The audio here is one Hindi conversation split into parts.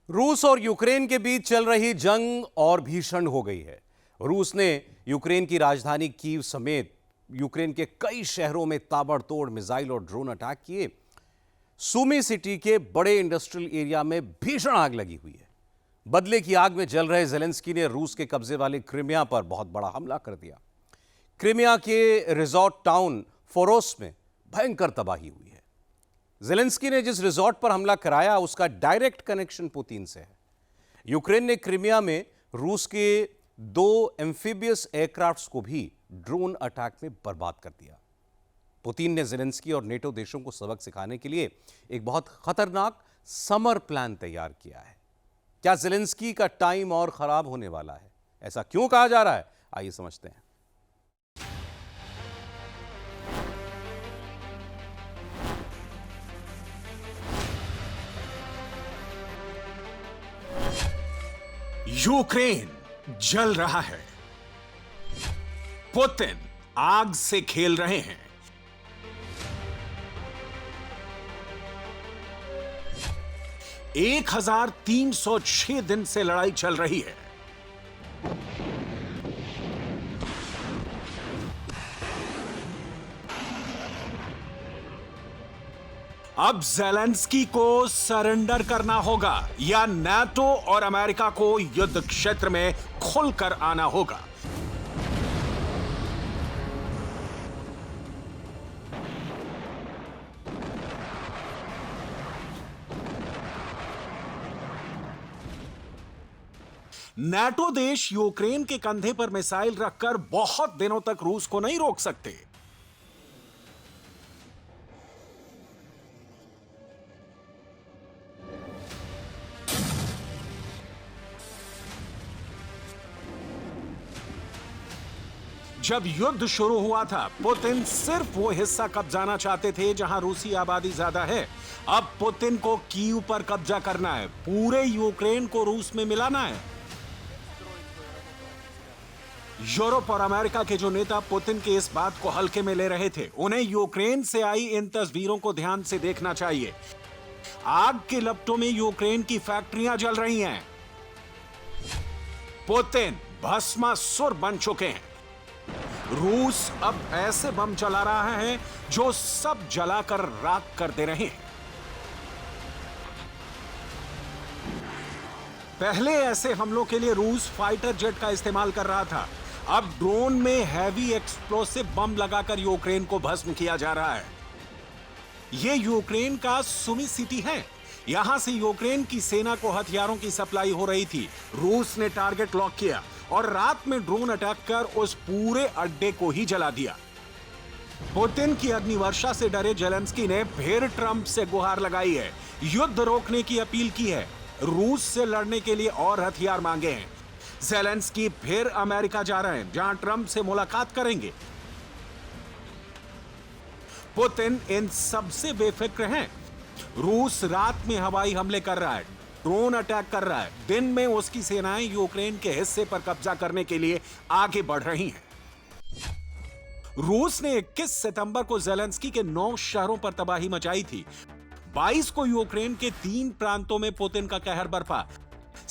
रूस और यूक्रेन के बीच चल रही जंग और भीषण हो गई है। रूस ने यूक्रेन की राजधानी कीव समेत यूक्रेन के कई शहरों में ताबड़तोड़ मिसाइल और ड्रोन अटैक किए। सुमी सिटी के बड़े इंडस्ट्रियल एरिया में भीषण आग लगी हुई है। बदले की आग में जल रहे जेलेंस्की ने रूस के कब्जे वाले क्रिमिया पर बहुत बड़ा हमला कर दिया। क्रिमिया के रिजॉर्ट टाउन फोरोस में भयंकर तबाही हुई है। जेलेंस्की ने जिस रिजॉर्ट पर हमला कराया उसका डायरेक्ट कनेक्शन पुतिन से है। यूक्रेन ने क्रिमिया में रूस के 2 एम्फीबियस एयरक्राफ्ट्स को भी ड्रोन अटैक में बर्बाद कर दिया। पुतिन ने जेलेंस्की और नेटो देशों को सबक सिखाने के लिए एक बहुत खतरनाक समर प्लान तैयार किया है। क्या जेलेंस्की का टाइम और खराब होने वाला है? ऐसा क्यों कहा जा रहा है? आइए समझते हैं। यूक्रेन जल रहा है। पुतिन आग से खेल रहे हैं। एक 1306 दिन से लड़ाई चल रही है। अब ज़ेलेंस्की को सरेंडर करना होगा या नाटो और अमेरिका को युद्ध क्षेत्र में खुलकर आना होगा। नाटो देश यूक्रेन के कंधे पर मिसाइल रखकर बहुत दिनों तक रूस को नहीं रोक सकते। जब युद्ध शुरू हुआ था, पुतिन सिर्फ वो हिस्सा कब्जाना चाहते थे जहां रूसी आबादी ज्यादा है। अब पुतिन को कीव पर कब्जा करना है, पूरे यूक्रेन को रूस में मिलाना है। यूरोप और अमेरिका के जो नेता पुतिन के इस बात को हल्के में ले रहे थे, उन्हें यूक्रेन से आई इन तस्वीरों को ध्यान से देखना चाहिए। आग के लपटों में यूक्रेन की फैक्ट्रियां जल रही हैं। पुतिन भस्मासुर बन चुके हैं। रूस अब ऐसे बम चला रहा है जो सब जलाकर राख कर दे रहे हैं। पहले ऐसे हमलों के लिए रूस फाइटर जेट का इस्तेमाल कर रहा था। अब ड्रोन में हैवी एक्सप्लोसिव बम लगाकर यूक्रेन को भस्म किया जा रहा है। यह यूक्रेन का सुमी सिटी है। यहां से यूक्रेन की सेना को हथियारों की सप्लाई हो रही थी। रूस ने टारगेट लॉक किया और रात में ड्रोन अटैक कर उस पूरे अड्डे को ही जला दिया। पुतिन की अग्निवर्षा से डरे जेलेंस्की ने फिर ट्रंप से गुहार लगाई है, युद्ध रोकने की अपील की है, रूस से लड़ने के लिए और हथियार मांगे हैं। जेलेंस्की फिर अमेरिका जा रहे हैं, जहां ट्रंप से मुलाकात करेंगे। पुतिन इन सबसे बेफिक्र हैं। रूस रात में हवाई हमले कर रहा है, ड्रोन अटैक कर रहा है। दिन में उसकी सेनाएं यूक्रेन के हिस्से पर कब्जा करने के लिए आगे बढ़ रही हैं। रूस ने 21 सितंबर को जेलेंस्की के 9 शहरों पर तबाही मचाई थी। 22 को यूक्रेन के 3 प्रांतों में पुतिन का कहर बरपा।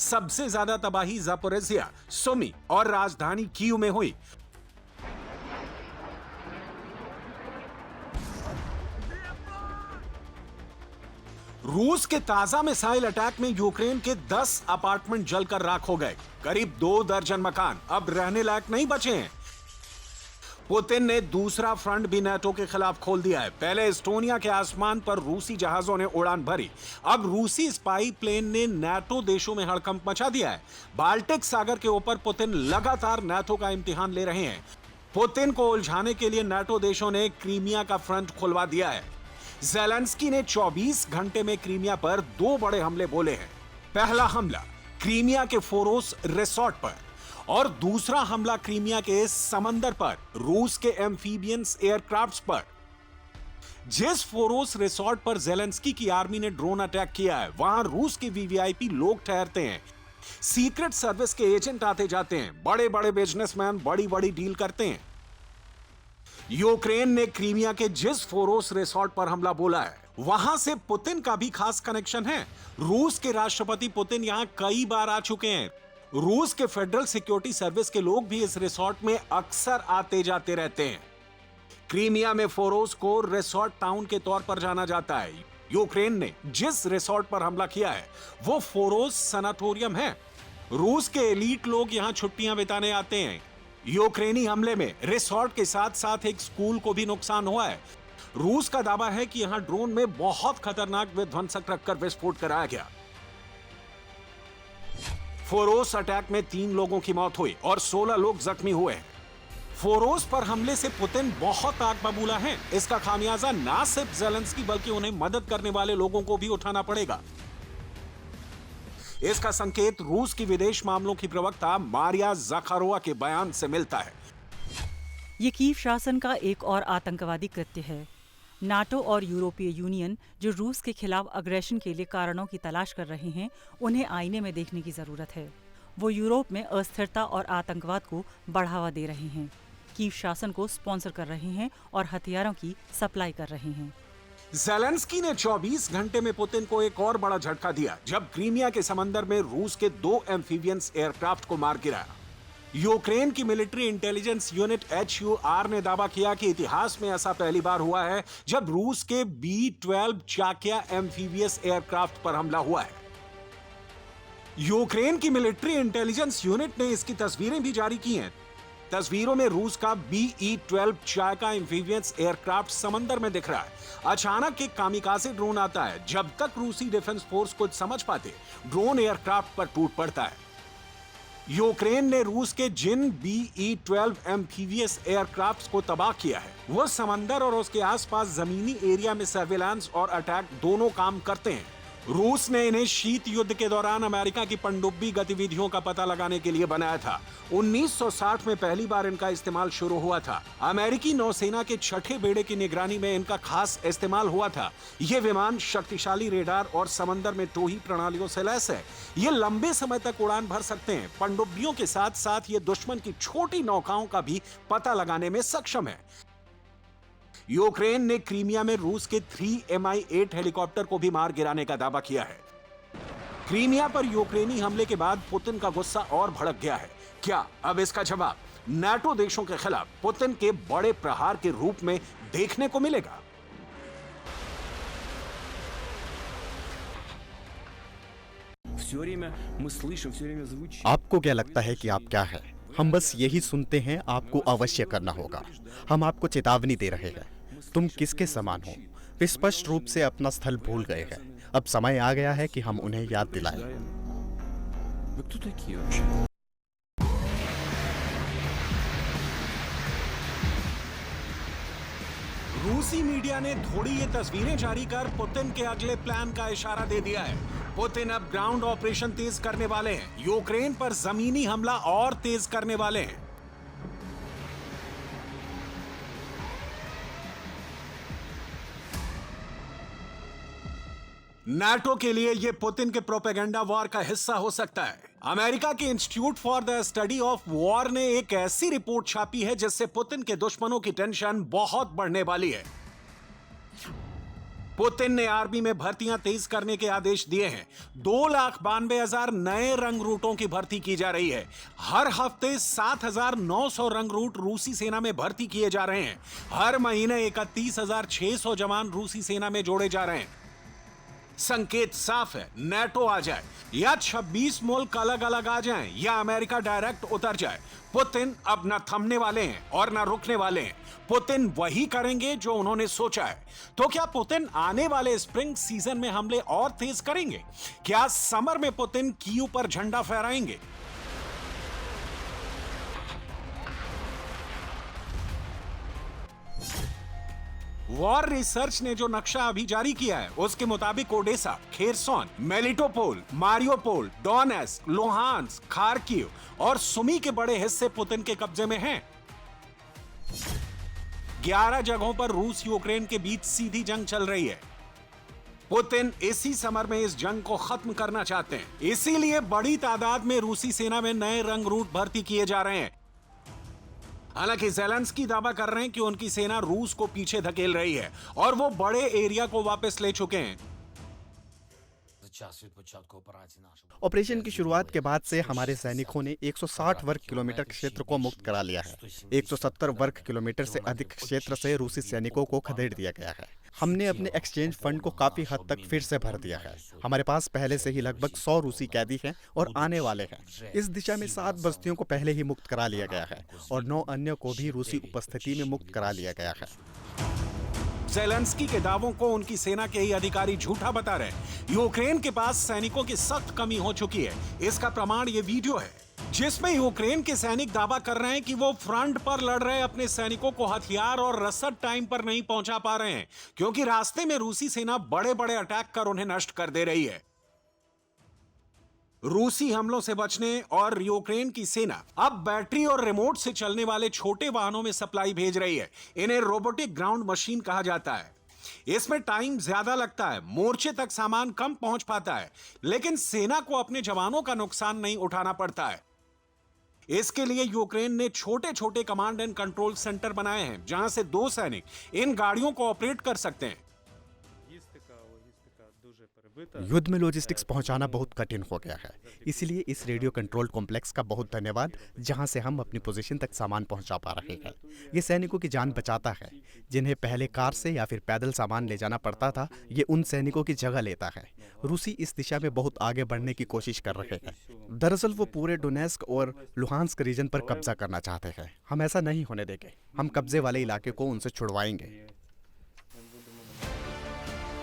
सबसे ज्यादा तबाही जापोरिजिया, सुमी और राजधानी कीव में हुई। रूस के ताजा मिसाइल अटैक में यूक्रेन के 10 अपार्टमेंट जलकर राख हो गए। करीब 2 दर्जन मकान अब रहने लायक नहीं बचे हैं। पुतिन ने दूसरा फ्रंट भी नाटो के खिलाफ खोल दिया है। पहले एस्टोनिया के आसमान पर रूसी जहाजों ने उड़ान भरी। अब रूसी स्पाई प्लेन ने नाटो देशों में हड़कंप मचा दिया है। बाल्टिक सागर के ऊपर पुतिन लगातार नाटो का इम्तिहान ले रहे हैं। पुतिन को उलझाने के लिए नाटो देशों ने क्रीमिया का फ्रंट खुलवा दिया है। जेलेंस्की ने 24 घंटे में क्रीमिया पर 2 बड़े हमले बोले हैं। पहला हमला क्रीमिया के फोरोस रिसोर्ट पर और दूसरा हमला क्रीमिया के समंदर पर रूस के एम्फीबियंस एयरक्राफ्ट्स पर। जिस फोरोस रिसोर्ट पर जेलेंस्की की आर्मी ने ड्रोन अटैक किया है, वहां रूस के वीवीआईपी लोग ठहरते हैं। सीक्रेट सर्विस के एजेंट आते जाते हैं। बड़े बड़े बिजनेसमैन बड़ी बड़ी डील करते हैं। यूक्रेन ने क्रीमिया के जिस फोरोस रिसोर्ट पर हमला बोला है, वहां से पुतिन का भी खास कनेक्शन है। रूस के राष्ट्रपति पुतिन यहां कई बार आ चुके हैं। रूस के फेडरल सिक्योरिटी सर्विस के लोग भी इस रिसोर्ट में अक्सर आते जाते रहते हैं। क्रीमिया में फोरोस को रिसोर्ट टाउन के तौर पर जाना जाता है। यूक्रेन ने जिस रिसोर्ट पर हमला किया है वो फोरोस सैनाटोरियम है। रूस के एलीट लोग यहां छुट्टियां बिताने आते हैं। यूक्रेनी हमले में रिसोर्ट के साथ साथ एक स्कूल को भी नुकसान हुआ है। रूस का दावा है कि यहां ड्रोन में बहुत खतरनाक विध्वंसक रखकर विस्फोट कराया गया। फोरोस अटैक में 3 लोगों की मौत हुई और 16 लोग जख्मी हुए हैं। फोरोस पर हमले से पुतिन बहुत आग बबूला है। इसका खामियाजा ना सिर्फ ज़ेलेंस्की बल्कि उन्हें मदद करने वाले लोगों को भी उठाना पड़ेगा। इसका संकेत रूस की विदेश मामलों की प्रवक्ता मारिया ज़खारोवा के बयान से मिलता है। ये कीव शासन का एक और आतंकवादी कृत्य है। नाटो और यूरोपीय यूनियन जो रूस के खिलाफ अग्रेशन के लिए कारणों की तलाश कर रहे हैं, उन्हें आईने में देखने की जरूरत है। वो यूरोप में अस्थिरता और आतंकवाद को बढ़ावा दे रहे हैं, कीव शासन को स्पॉन्सर कर रहे हैं और हथियारों की सप्लाई कर रहे हैं। ज़ेलेंस्की ने 24 घंटे में पुतिन को एक और बड़ा झटका दिया जब क्रीमिया के समंदर में रूस के 2 एम्फीबियंस एयरक्राफ्ट को मार गिराया। यूक्रेन की मिलिट्री इंटेलिजेंस यूनिट HUR ने दावा किया कि इतिहास में ऐसा पहली बार हुआ है जब रूस के B-12 चाकिया एम्फीबियस एयरक्राफ्ट पर हमला हुआ है। यूक्रेन की मिलिट्री इंटेलिजेंस यूनिट ने इसकी तस्वीरें भी जारी की हैं। तस्वीरों में रूस का BE-12 चाका एम्फीबियस एयरक्राफ्ट समंदर में दिख रहा है। अचानक एक कामिकाज़े ड्रोन आता है। जब तक रूसी डिफेंस फोर्स कुछ समझ पाते, ड्रोन एयरक्राफ्ट पर टूट पड़ता है। यूक्रेन ने रूस के जिन BE-12 एम्फीबियस एयरक्राफ्ट को तबाह किया है, वो समंदर और उसके आसपास जमीनी एरिया में सर्विलांस और अटैक दोनों काम करते हैं। रूस ने इन्हें शीत युद्ध के दौरान अमेरिका की पनडुब्बी गतिविधियों का पता लगाने के लिए बनाया था। 1960 में पहली बार इनका इस्तेमाल शुरू हुआ था। अमेरिकी नौसेना के 6ठे बेड़े की निगरानी में इनका खास इस्तेमाल हुआ था। ये विमान शक्तिशाली रेडार और समंदर में टोही प्रणालियों से लैस है। ये लंबे समय तक उड़ान भर सकते हैं। पनडुब्बियों के साथ साथ ये दुश्मन की छोटी नौकाओं का भी पता लगाने में सक्षम है। यूक्रेन ने क्रीमिया में रूस के 3 Mi-8 हेलीकॉप्टर को भी मार गिराने का दावा किया है। क्रीमिया पर यूक्रेनी हमले के बाद पुतिन का गुस्सा और भड़क गया है। क्या अब इसका जवाब नाटो देशों के खिलाफ पुतिन के बड़े प्रहार के रूप में देखने को मिलेगा? आपको क्या लगता है कि आप क्या है? हम बस यही सुनते हैं, आपको अवश्य करना होगा। हम आपको चेतावनी दे रहे हैं, तुम किसके समान हो? वे स्पष्ट रूप से अपना स्थल भूल गए हैं। अब समय आ गया है कि हम उन्हें याद दिलाएं। रूसी मीडिया ने थोड़ी ये तस्वीरें जारी कर पुतिन के अगले प्लान का इशारा दे दिया है। पुतिन अब ग्राउंड ऑपरेशन तेज करने वाले हैं। यूक्रेन पर जमीनी हमला और तेज करने वाले हैं। नाटो के लिए यह पुतिन के प्रोपेगेंडा वॉर का हिस्सा हो सकता है। अमेरिका के institute for the study of war ने एक ऐसी रिपोर्ट छापी है जिससे पुतिन के दुश्मनों की टेंशन बहुत बढ़ने वाली है। पुतिन ने आर्मी में भर्तियां तेज करने के आदेश दिए हैं। 2,92,000 नए रंग रूटों की भर्ती की जा रही है। हर हफ्ते 7,900 रंग रूट रूसी सेना में भर्ती किए जा रहे हैं। हर महीने 31,600 जवान रूसी सेना में जोड़े जा रहे हैं। संकेत साफ है, नाटो आ जाए या 26 मुल्क अलग अलग आ जाएं या अमेरिका डायरेक्ट उतर जाए, पुतिन अब न थमने वाले हैं और न रुकने वाले हैं। पुतिन वही करेंगे जो उन्होंने सोचा है। तो क्या पुतिन आने वाले स्प्रिंग सीजन में हमले और तेज करेंगे? क्या समर में पुतिन कीव पर झंडा फहराएंगे? वॉर रिसर्च ने जो नक्शा अभी जारी किया है उसके मुताबिक Odesa, Kherson, Melitopol, Mariupol, Donetsk, Luhansk, Kharkiv और सुमी के बड़े हिस्से पुतिन के कब्जे में हैं। 11 जगहों पर रूस यूक्रेन के बीच सीधी जंग चल रही है। पुतिन इसी समर में इस जंग को खत्म करना चाहते हैं। इसीलिए बड़ी तादाद में रूसी सेना में नए रंग रूट भर्ती किए जा रहे हैं। हालांकि ज़ेलेंस्की दावा कर रहे हैं कि उनकी सेना रूस को पीछे धकेल रही है और वो बड़े एरिया को वापस ले चुके हैं। ऑपरेशन की शुरुआत के बाद से हमारे सैनिकों ने 160 वर्ग किलोमीटर क्षेत्र को मुक्त करा लिया है। 170 वर्ग किलोमीटर से अधिक क्षेत्र से रूसी सैनिकों को खदेड़ दिया गया है। हमने अपने एक्सचेंज फंड को काफी हद तक फिर से भर दिया है। हमारे पास पहले से ही लगभग 100 रूसी कैदी हैं और आने वाले हैं। इस दिशा में 7 बस्तियों को पहले ही मुक्त करा लिया गया है और 9 अन्य को भी रूसी उपस्थिति में मुक्त करा लिया गया है। ज़ेलेंस्की के दावों को उनकी सेना के ही अधिकारी झूठा बता रहे हैं। यूक्रेन के पास सैनिकों की सख्त कमी हो चुकी है। इसका प्रमाण ये वीडियो है जिसमें यूक्रेन के सैनिक दावा कर रहे हैं कि वो फ्रंट पर लड़ रहे अपने सैनिकों को हथियार और रसद टाइम पर नहीं पहुंचा पा रहे हैं क्योंकि रास्ते में रूसी सेना बड़े बड़े अटैक कर उन्हें नष्ट कर दे रही है। रूसी हमलों से बचने और यूक्रेन की सेना अब बैटरी और रिमोट से चलने वाले छोटे वाहनों में सप्लाई भेज रही है। इन्हें रोबोटिक ग्राउंड मशीन कहा जाता है। इसमें टाइम ज्यादा लगता है, मोर्चे तक सामान कम पहुंच पाता है, लेकिन सेना को अपने जवानों का नुकसान नहीं उठाना पड़ता है। इसके लिए यूक्रेन ने छोटे छोटे कमांड एंड कंट्रोल सेंटर बनाए हैं जहां से 2 सैनिक इन गाड़ियों को ऑपरेट कर सकते हैं। युद्ध में लॉजिस्टिक्स पहुंचाना बहुत कठिन हो गया है, इसलिए इस रेडियो कंट्रोल कॉम्प्लेक्स का बहुत धन्यवाद, जहां से हम अपनी पोजीशन तक सामान पहुंचा पा रहे हैं। ये सैनिकों की जान बचाता है। जिन्हें पहले कार से या फिर पैदल सामान ले जाना पड़ता था, ये उन सैनिकों की जगह लेता है। रूसी इस दिशा में बहुत आगे बढ़ने की कोशिश कर रहे हैं। दरअसल वो पूरे डोनेस्क और लुहांस्क रीजन पर कब्जा करना चाहते हैं। हम ऐसा नहीं होने देंगे। हम कब्जे वाले इलाके को उनसे छुड़वाएंगे।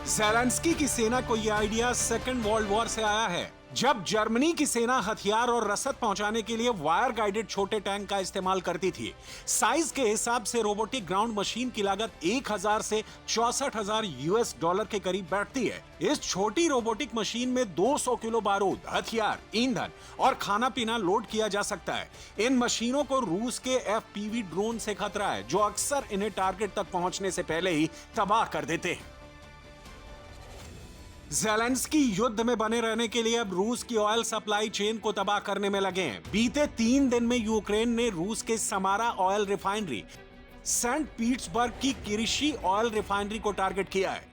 ज़ेलेंस्की की सेना को यह आइडिया सेकेंड वर्ल्ड वॉर से आया है, जब जर्मनी की सेना हथियार और रसद पहुंचाने के लिए वायर गाइडेड छोटे टैंक का इस्तेमाल करती थी। साइज के हिसाब से रोबोटिक ग्राउंड मशीन की लागत 1000 से 64,000 US डॉलर के करीब बैठती है। इस छोटी रोबोटिक मशीन में 200 किलो बारूद, हथियार, ईंधन और खाना पीना लोड किया जा सकता है। इन मशीनों को रूस के FPV ड्रोन से खतरा है, जो अक्सर इन्हें टारगेट तक पहुंचने से पहले ही तबाह कर देते हैं। ज़ेलेंस्की युद्ध में बने रहने के लिए अब रूस की ऑयल सप्लाई चेन को तबाह करने में लगे हैं। बीते 3 दिन में यूक्रेन ने रूस के Samara oil refinery, Saint Petersburg की किरिशी ऑयल रिफाइनरी को टारगेट किया है।